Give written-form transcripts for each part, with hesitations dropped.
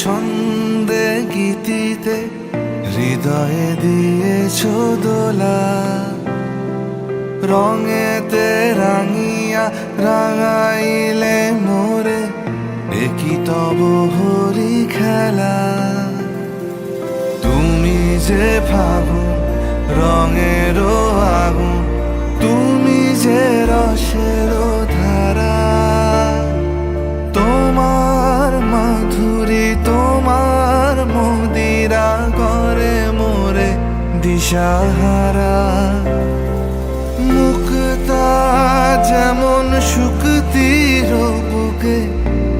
ছন্দে গীতিতে হৃদয়ে দিয়েছো দোলা, রঙেতে রাঙিয়া রাঙাইলে মোরে, একই তব হরি খেলা। তুমি যে ফাগুন রঙেরও আগুন, তুমি যে রসেরও ধারা, তোমার মাধুরী তোমার মদিরা করে মোরে দিশাহারা। মুক্তা যেমন শুকতির বুকে,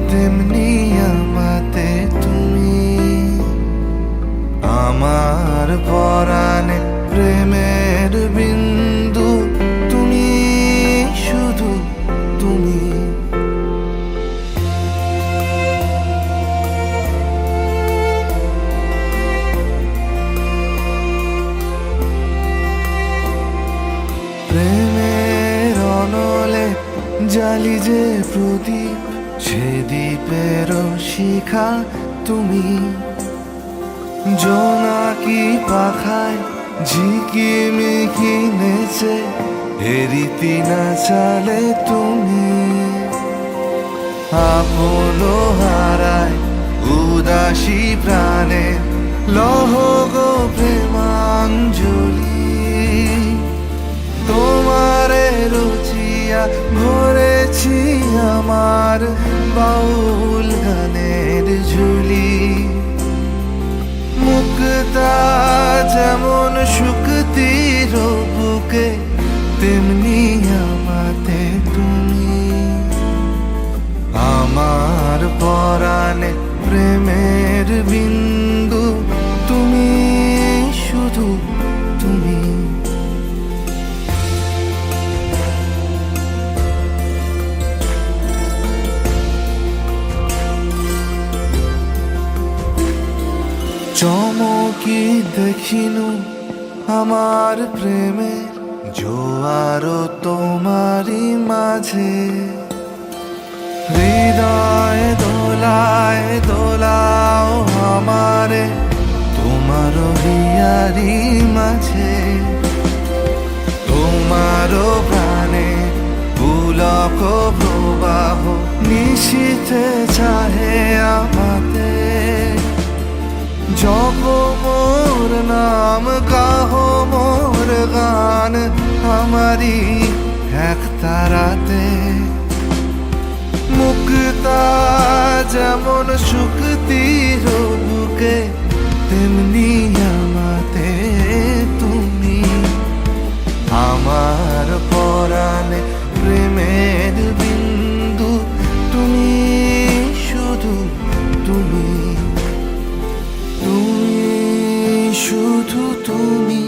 তেমনি আমাতে তুমি। আমার পরাণে প্রেমের বিন্দু, তুমি শুধু তুমি। প্রেমের অনলে জালি যে প্রদীপ, সে দ্বীপের শিখা তুমি। জোনাকি পাখায় ঝিকিমিকি নেচে, এরিতি না চালে তুমি। আপন হারায় উদাসী প্রাণে, লহ গো প্রেমাঞ্জলি। তোমারে রচিয়া ভরেছি আমার বাউল গানের ঝুলি। মুক্তা যেমন শুকতির বুকে, তেমনি আমাতে তুমি। আমার পরাণে প্রেমের বিন্দু, তুমি শুধু তুমি। চমকি দেখিনু আমার প্রেমের জোয়ার তোমারই মাঝে। হৃদয় দোলায় দোলাও আমারে, তোমার হিয়ারি মাঝে। তোমার প্রাণে পুলক প্রবাহ, নিশীথে চাহে আমাতে। জপ মোর নাম, গাহ মোর গান, আমারি এক তারাতে। মুক্তা যেমন শুকতির বুকে, তেমনি আমাতে তুমি। আমার পরাণে প্রেমের বিন্দু, তুমি শুধু তুমি। তুমি শুধু তুমি।